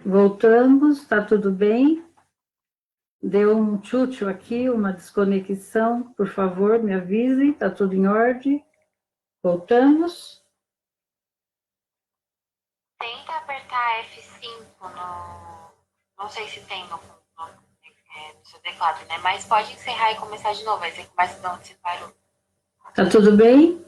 Voltamos, está tudo bem? Deu um tchutchu aqui, uma desconexão, por favor, me avise, está tudo em ordem. Voltamos. Tenta apertar F5 no... Não sei se tem no seu teclado, né? Mas pode encerrar e começar de novo. Aí você começa de onde você parou. Está tudo bem?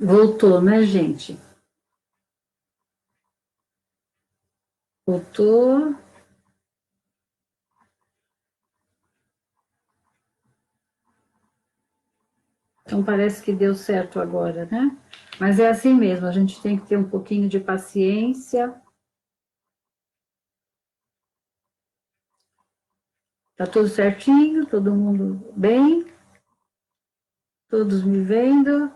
Voltou, né, gente? Voltou. Então parece que deu certo agora, né? Mas é assim mesmo, a gente tem que ter um pouquinho de paciência. Tá tudo certinho, todo mundo bem? Todos me vendo?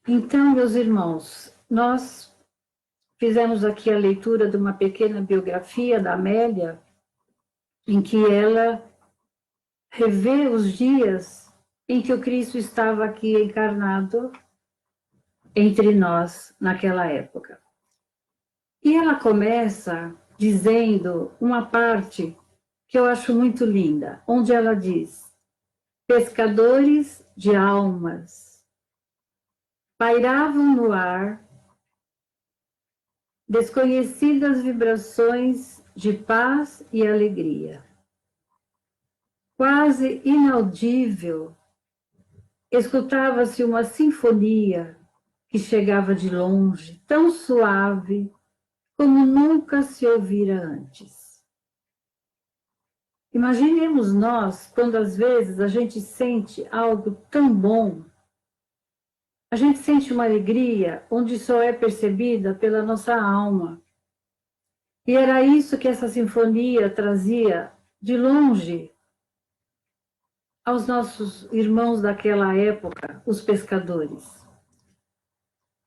Então, meus irmãos, nós fizemos aqui a leitura de uma pequena biografia da Amélia, em que ela revê os dias em que o Cristo estava aqui encarnado entre nós naquela época. E ela começa dizendo uma parte que eu acho muito linda, onde ela diz: pescadores de almas pairavam no ar desconhecidas vibrações de paz e alegria. Quase inaudível, escutava-se uma sinfonia que chegava de longe, tão suave como nunca se ouvira antes. Imaginemos nós, quando às vezes a gente sente algo tão bom, a gente sente uma alegria onde só é percebida pela nossa alma. E era isso que essa sinfonia trazia de longe aos nossos irmãos daquela época, os pescadores.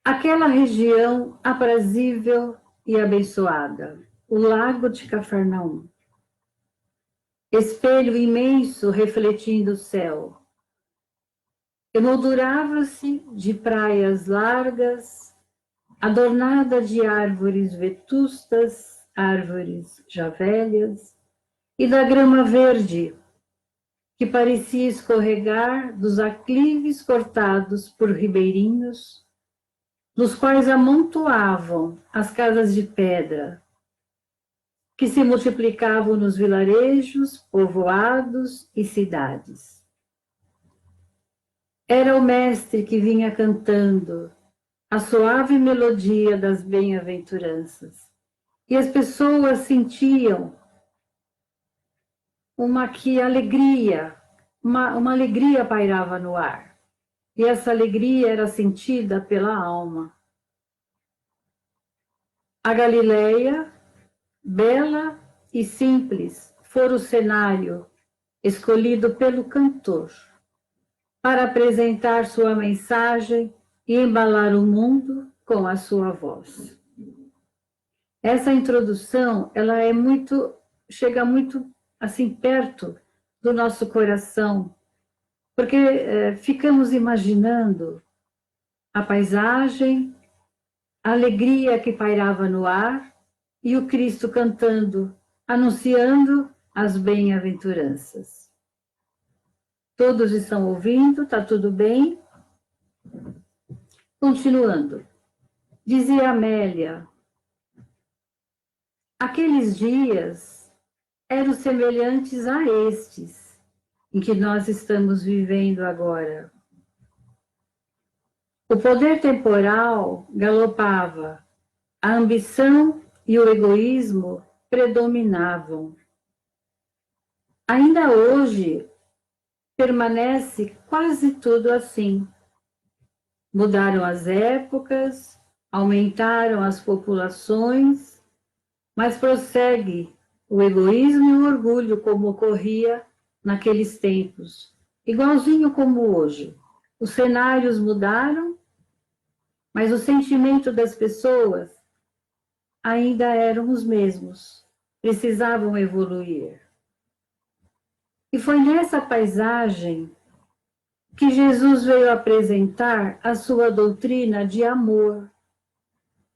Aquela região aprazível e abençoada, o lago de Cafarnaum, espelho imenso refletindo o céu, emoldurava-se de praias largas, adornada de árvores vetustas, árvores já velhas, e da grama verde, que parecia escorregar dos aclives cortados por ribeirinhos, nos quais amontoavam as casas de pedra, que se multiplicavam nos vilarejos, povoados e cidades. Era o mestre que vinha cantando a suave melodia das bem-aventuranças, e as pessoas sentiam uma alegria pairava no ar. E essa alegria era sentida pela alma. A Galileia, bela e simples, fora o cenário escolhido pelo cantor para apresentar sua mensagem e embalar o mundo com a sua voz. Essa introdução, ela chega muito assim perto do nosso coração, porque ficamos imaginando a paisagem, a alegria que pairava no ar e o Cristo cantando, anunciando as bem-aventuranças. Todos estão ouvindo? Está tudo bem? Continuando. Dizia Amélia, aqueles dias eram semelhantes a estes em que nós estamos vivendo agora. O poder temporal galopava, a ambição e o egoísmo predominavam. Ainda hoje permanece quase tudo assim. Mudaram as épocas, aumentaram as populações, mas prossegue o egoísmo e o orgulho como ocorria naqueles tempos, igualzinho como hoje. Os cenários mudaram, mas o sentimento das pessoas ainda eram os mesmos, precisavam evoluir. foi nessa paisagem que Jesus veio apresentar a sua doutrina de amor,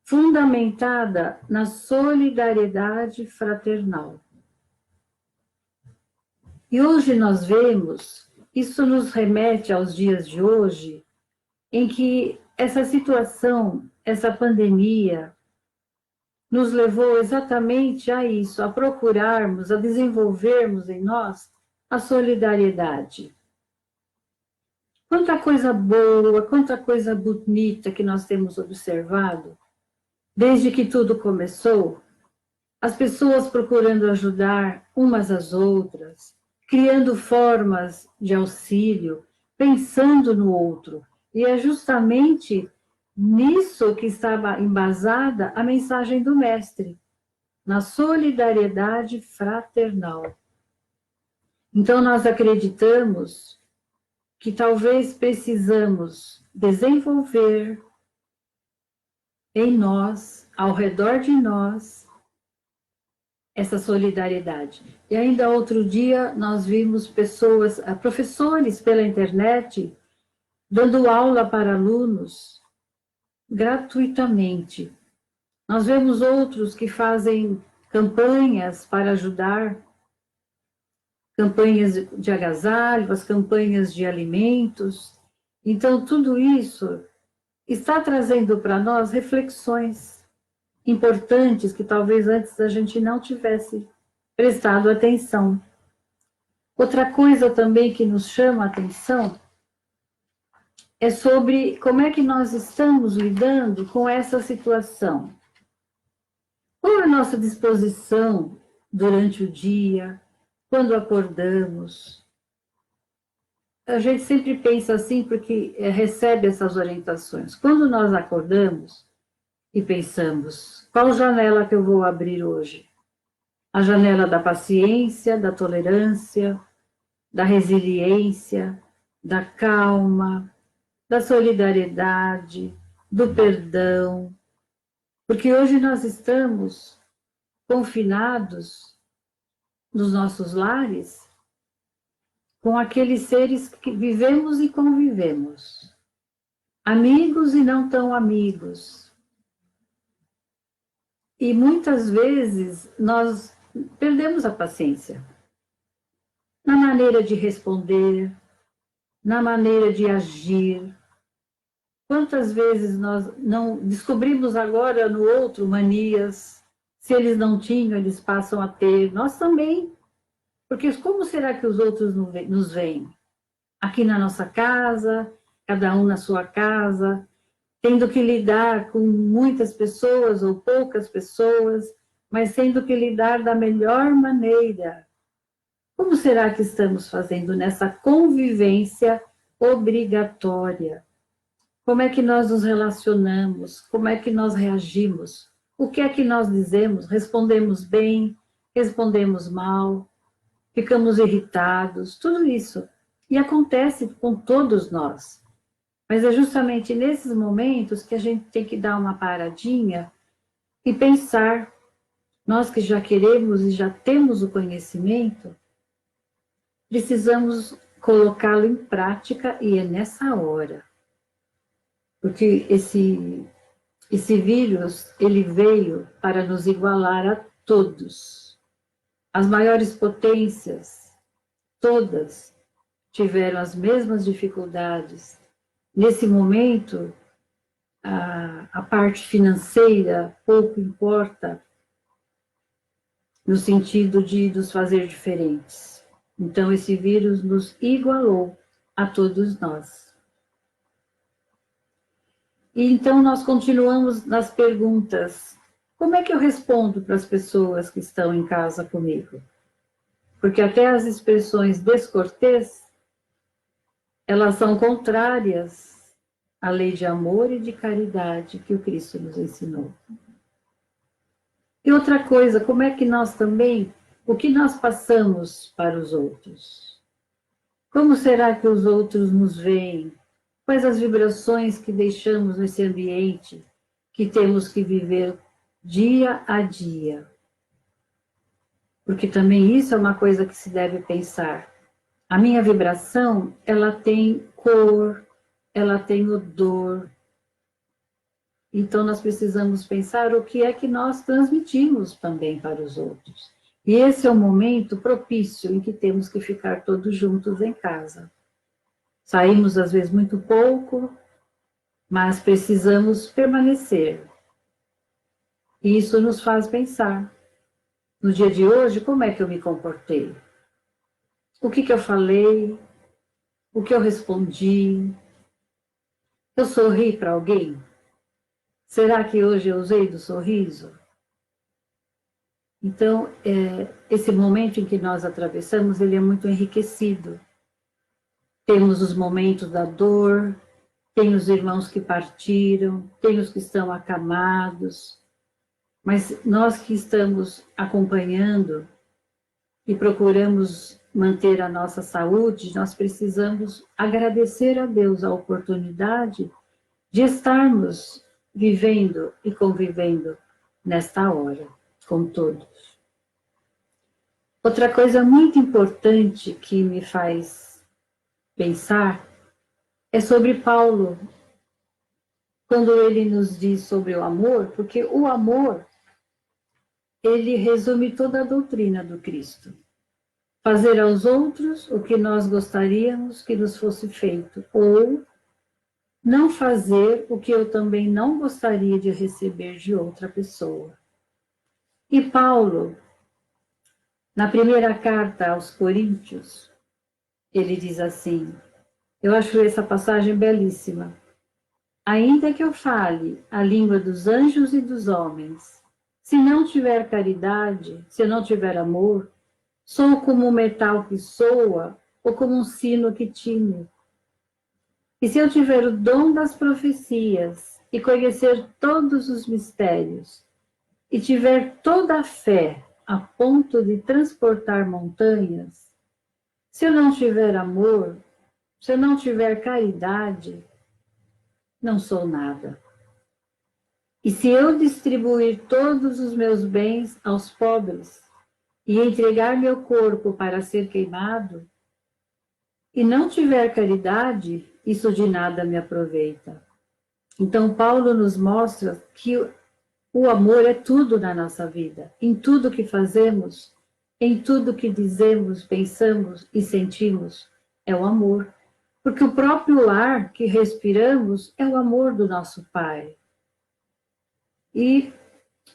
fundamentada na solidariedade fraternal. E hoje nós vemos, isso nos remete aos dias de hoje, em que essa situação, essa pandemia, nos levou exatamente a isso, a procurarmos, a desenvolvermos em nós a solidariedade. Quanta coisa boa, quanta coisa bonita que nós temos observado, desde que tudo começou, as pessoas procurando ajudar umas às outras, criando formas de auxílio, pensando no outro. E é justamente nisso que estava embasada a mensagem do Mestre, na solidariedade fraternal. Então, nós acreditamos que talvez precisamos desenvolver em nós, ao redor de nós, essa solidariedade. E ainda outro dia nós vimos pessoas, professores pela internet, dando aula para alunos gratuitamente. Nós vemos outros que fazem campanhas para ajudar, campanhas de agasalho, as campanhas de alimentos. Então, tudo isso está trazendo para nós reflexões importantes que talvez antes a gente não tivesse prestado atenção. Outra coisa também que nos chama a atenção é sobre como é que nós estamos lidando com essa situação. Qual é a nossa disposição durante o dia, quando acordamos? A gente sempre pensa assim porque recebe essas orientações. Quando nós acordamos e pensamos, qual janela que eu vou abrir hoje? A janela da paciência, da tolerância, da resiliência, da calma, da solidariedade, do perdão. Porque hoje nós estamos confinados nos nossos lares com aqueles seres que vivemos e convivemos, amigos e não tão amigos. E muitas vezes nós perdemos a paciência na maneira de responder, na maneira de agir. Quantas vezes nós não descobrimos agora no outro manias, se eles não tinham, eles passam a ter, nós também. Porque como será que os outros nos veem? Aqui na nossa casa, cada um na sua casa, tendo que lidar com muitas pessoas ou poucas pessoas, mas tendo que lidar da melhor maneira. Como será que estamos fazendo nessa convivência obrigatória? Como é que nós nos relacionamos? Como é que nós reagimos? O que é que nós dizemos? Respondemos bem? Respondemos mal? Ficamos irritados? Tudo isso. E acontece com todos nós. Mas é justamente nesses momentos que a gente tem que dar uma paradinha e pensar. Nós que já queremos e já temos o conhecimento, precisamos colocá-lo em prática e é nessa hora. Porque esse vírus, ele veio para nos igualar a todos. As maiores potências, todas, tiveram as mesmas dificuldades. Nesse momento, a parte financeira pouco importa, no sentido de nos fazer diferentes. Então, esse vírus nos igualou a todos nós. E então, nós continuamos nas perguntas. Como é que eu respondo para as pessoas que estão em casa comigo? Porque até as expressões descortês, elas são contrárias à lei de amor e de caridade que o Cristo nos ensinou. E outra coisa, como é que nós também, o que nós passamos para os outros? Como será que os outros nos veem? Quais as vibrações que deixamos nesse ambiente que temos que viver dia a dia? Porque também isso é uma coisa que se deve pensar. A minha vibração, ela tem cor, ela tem odor. Então, nós precisamos pensar o que é que nós transmitimos também para os outros. E esse é o momento propício em que temos que ficar todos juntos em casa. Saímos, às vezes, muito pouco, mas precisamos permanecer. E isso nos faz pensar. No dia de hoje, como é que eu me comportei? O que eu falei? O que eu respondi? Eu sorri para alguém? Será que hoje eu usei do sorriso? Então, esse momento em que nós atravessamos, ele é muito enriquecido. Temos os momentos da dor, tem os irmãos que partiram, tem os que estão acamados, mas nós que estamos acompanhando e procuramos manter a nossa saúde, nós precisamos agradecer a Deus a oportunidade de estarmos vivendo e convivendo nesta hora, com todos. Outra coisa muito importante que me faz pensar é sobre Paulo, quando ele nos diz sobre o amor, porque o amor, ele resume toda a doutrina do Cristo. Fazer aos outros o que nós gostaríamos que nos fosse feito, ou não fazer o que eu também não gostaria de receber de outra pessoa. E Paulo, na primeira carta aos Coríntios, ele diz assim, eu acho essa passagem belíssima. Ainda que eu fale a língua dos anjos e dos homens, se não tiver caridade, se eu não tiver amor, sou como um metal que soa ou como um sino que tine. E se eu tiver o dom das profecias e conhecer todos os mistérios, e tiver toda a fé a ponto de transportar montanhas, se eu não tiver amor, se eu não tiver caridade, não sou nada. E se eu distribuir todos os meus bens aos pobres e entregar meu corpo para ser queimado, e não tiver caridade, isso de nada me aproveita. Então, Paulo nos mostra que o amor é tudo na nossa vida, em tudo que fazemos, em tudo que dizemos, pensamos e sentimos, é o amor. Porque o próprio ar que respiramos é o amor do nosso Pai. E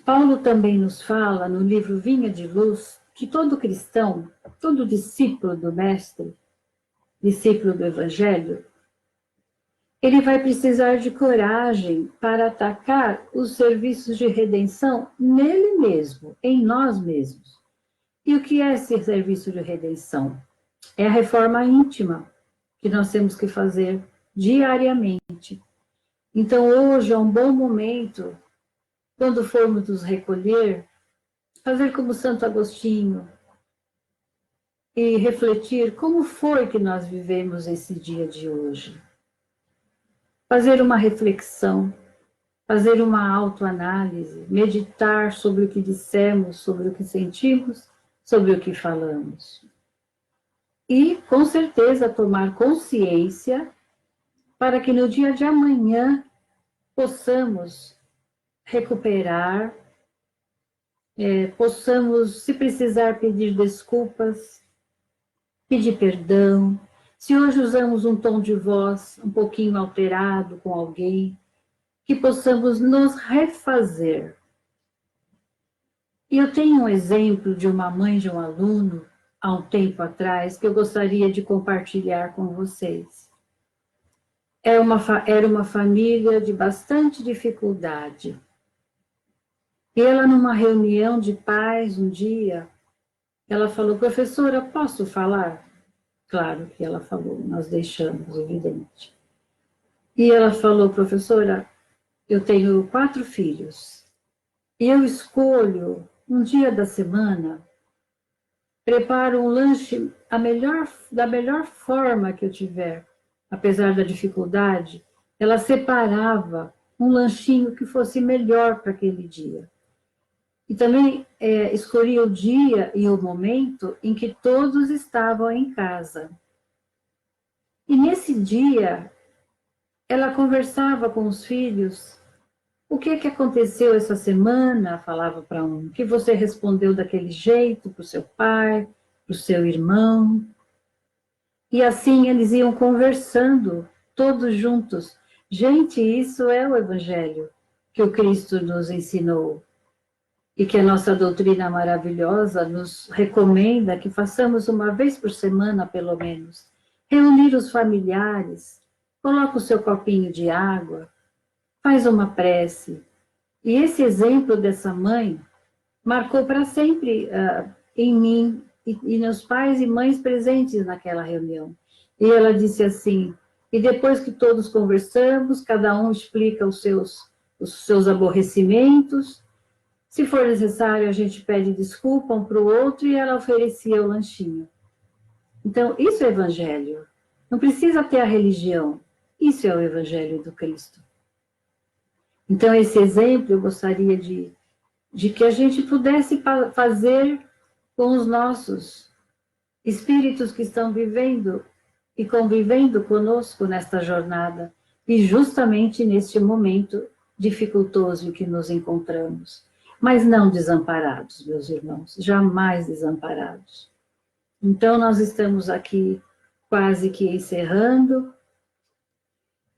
Paulo também nos fala no livro Vinha de Luz que todo cristão, todo discípulo do Mestre, discípulo do Evangelho, ele vai precisar de coragem para atacar os serviços de redenção nele mesmo, em nós mesmos. E o que é esse serviço de redenção? É a reforma íntima que nós temos que fazer diariamente. Então, hoje é um bom momento, quando formos nos recolher, fazer como Santo Agostinho e refletir como foi que nós vivemos esse dia de hoje. Fazer uma reflexão, fazer uma autoanálise, meditar sobre o que dissemos, sobre o que sentimos, sobre o que falamos. E, com certeza, tomar consciência para que no dia de amanhã possamos recuperar, possamos, se precisar, pedir desculpas, pedir perdão. Se hoje usamos um tom de voz um pouquinho alterado com alguém, que possamos nos refazer. E eu tenho um exemplo de uma mãe de um aluno, há um tempo atrás, que eu gostaria de compartilhar com vocês. Era uma família de bastante dificuldade. E ela, numa reunião de pais, um dia, ela falou, professora, posso falar? Claro que ela falou, nós deixamos, evidente. E ela falou, professora, eu tenho 4 filhos, e eu escolho um dia da semana, preparo um lanche da melhor forma que eu tiver, apesar da dificuldade, ela separava um lanchinho que fosse melhor para aquele dia. E também escolhia o dia e o momento em que todos estavam em casa. E nesse dia, ela conversava com os filhos. O que é que aconteceu essa semana? Falava para um. Que você respondeu daquele jeito para o seu pai, para o seu irmão. E assim eles iam conversando, todos juntos. Gente, isso é o Evangelho que o Cristo nos ensinou e que a nossa doutrina maravilhosa nos recomenda que façamos uma vez por semana, pelo menos. Reunir os familiares, coloca o seu copinho de água, faz uma prece. E esse exemplo dessa mãe marcou para sempre em mim e nos pais e mães presentes naquela reunião. E ela disse assim, e depois que todos conversamos, cada um explica os seus aborrecimentos, se for necessário, a gente pede desculpa um para o outro e ela oferecia o lanchinho. Então, isso é evangelho. Não precisa ter a religião. Isso é o evangelho do Cristo. Então, esse exemplo eu gostaria de que a gente pudesse fazer com os nossos espíritos que estão vivendo e convivendo conosco nesta jornada, e justamente neste momento dificultoso em que nos encontramos. Mas não desamparados, meus irmãos, jamais desamparados. Então, nós estamos aqui quase que encerrando,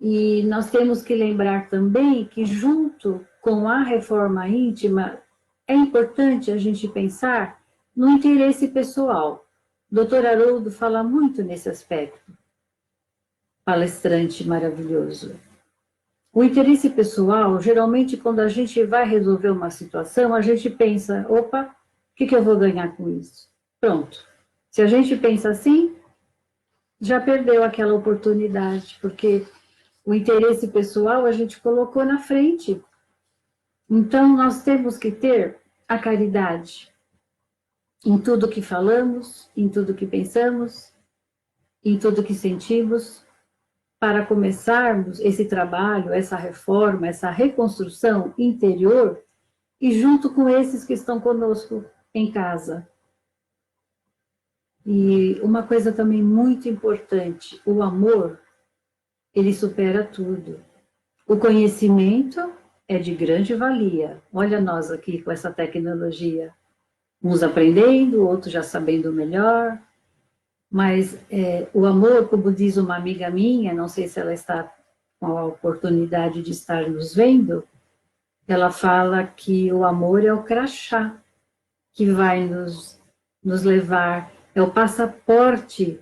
e nós temos que lembrar também que, junto com a reforma íntima, é importante a gente pensar no interesse pessoal. O doutor Haroldo fala muito nesse aspecto, palestrante maravilhoso. O interesse pessoal, geralmente, quando a gente vai resolver uma situação, a gente pensa, opa, o que eu vou ganhar com isso? Pronto. Se a gente pensa assim, já perdeu aquela oportunidade, porque o interesse pessoal a gente colocou na frente. Então, nós temos que ter a caridade em tudo que falamos, em tudo que pensamos, em tudo que sentimos, para começarmos esse trabalho, essa reforma, essa reconstrução interior, e junto com esses que estão conosco em casa. E uma coisa também muito importante, o amor, ele supera tudo. O conhecimento é de grande valia. Olha nós aqui com essa tecnologia. Uns aprendendo, outros já sabendo melhor. Mas o amor, como diz uma amiga minha, não sei se ela está com a oportunidade de estar nos vendo, ela fala que o amor é o crachá que vai nos levar, é o passaporte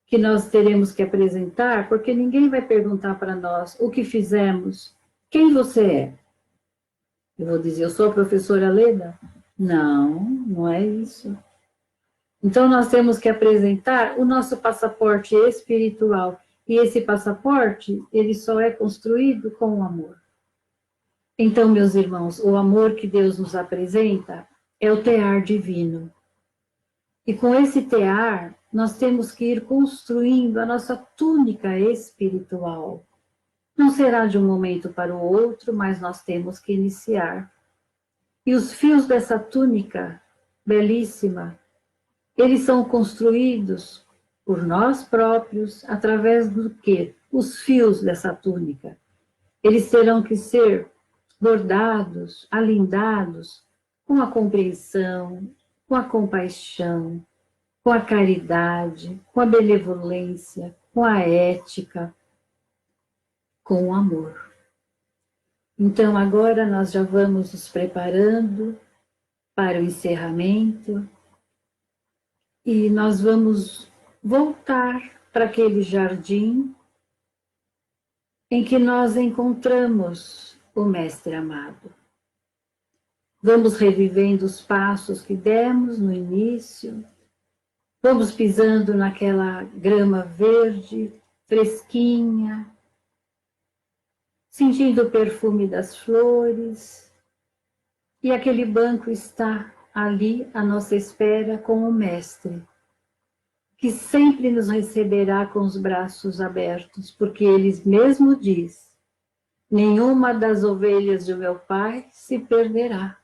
que nós teremos que apresentar, porque ninguém vai perguntar para nós o que fizemos, quem você é. Eu vou dizer, eu sou a professora Leda? Não, não é isso. Então, nós temos que apresentar o nosso passaporte espiritual. E esse passaporte, ele só é construído com o amor. Então, meus irmãos, o amor que Deus nos apresenta é o tear divino. E com esse tear, nós temos que ir construindo a nossa túnica espiritual. Não será de um momento para o outro, mas nós temos que iniciar. E os fios dessa túnica, belíssima, eles são construídos por nós próprios, através do quê? Os fios dessa túnica. Eles terão que ser bordados, alindados com a compreensão, com a compaixão, com a caridade, com a benevolência, com a ética, com o amor. Então, agora nós já vamos nos preparando para o encerramento e nós vamos voltar para aquele jardim em que nós encontramos o Mestre amado. Vamos revivendo os passos que demos no início, vamos pisando naquela grama verde, fresquinha, sentindo o perfume das flores, e aquele banco está ali à nossa espera com o Mestre, que sempre nos receberá com os braços abertos, porque ele mesmo diz, nenhuma das ovelhas do meu Pai se perderá.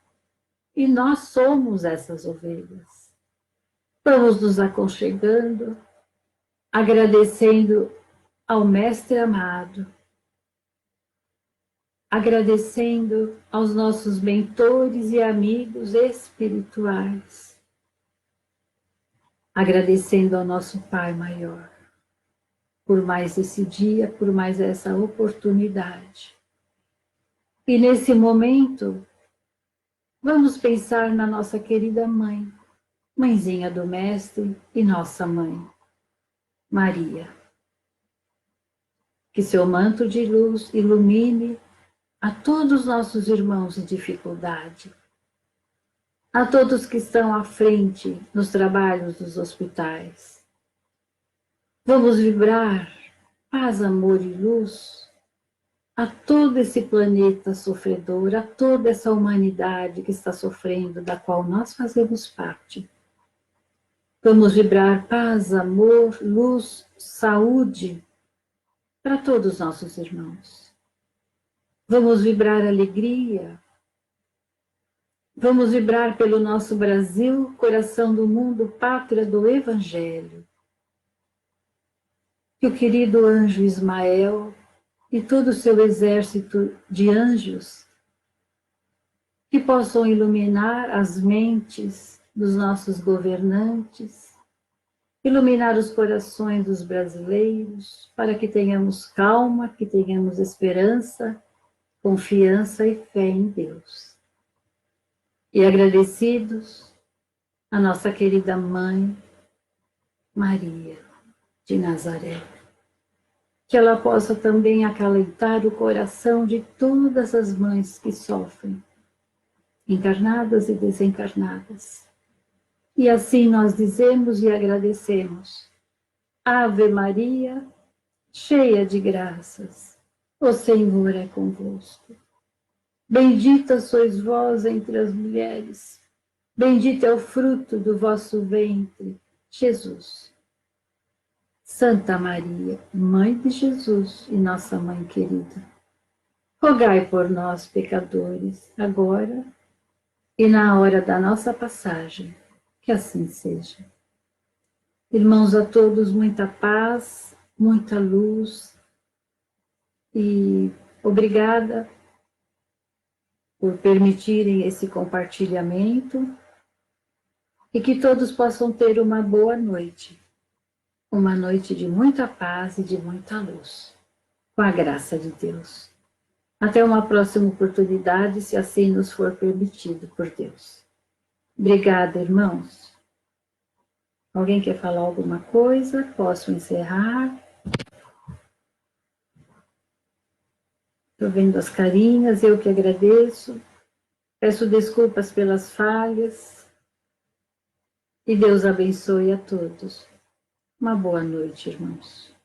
E nós somos essas ovelhas. Vamos nos aconchegando, agradecendo ao Mestre amado, agradecendo aos nossos mentores e amigos espirituais, agradecendo ao nosso Pai maior, por mais esse dia, por mais essa oportunidade. E nesse momento, vamos pensar na nossa querida mãe, mãezinha do Mestre e nossa mãe, Maria. Que seu manto de luz ilumine a todos os nossos irmãos em dificuldade, a todos que estão à frente nos trabalhos dos hospitais. Vamos vibrar paz, amor e luz a todo esse planeta sofredor, a toda essa humanidade que está sofrendo, da qual nós fazemos parte. Vamos vibrar paz, amor, luz, saúde para todos os nossos irmãos. Vamos vibrar alegria. Vamos vibrar pelo nosso Brasil, coração do mundo, pátria do Evangelho. Que o querido anjo Ismael e todo o seu exército de anjos que possam iluminar as mentes dos nossos governantes, iluminar os corações dos brasileiros, para que tenhamos calma, que tenhamos esperança, confiança e fé em Deus. E agradecidos a nossa querida mãe, Maria de Nazaré, que ela possa também acalentar o coração de todas as mães que sofrem, encarnadas e desencarnadas. E assim nós dizemos e agradecemos: Ave Maria, cheia de graças, o Senhor é convosco. Bendita sois vós entre as mulheres, bendito é o fruto do vosso ventre, Jesus. Santa Maria, Mãe de Jesus e nossa Mãe querida, rogai por nós, pecadores, agora e na hora da nossa passagem, que assim seja. Irmãos a todos, muita paz, muita luz e obrigada por permitirem esse compartilhamento e que todos possam ter uma boa noite. Uma noite de muita paz e de muita luz, com a graça de Deus. Até uma próxima oportunidade, se assim nos for permitido por Deus. Obrigada, irmãos. Alguém quer falar alguma coisa? Posso encerrar? Estou vendo as carinhas, eu que agradeço. Peço desculpas pelas falhas. E Deus abençoe a todos. Uma boa noite, irmãos.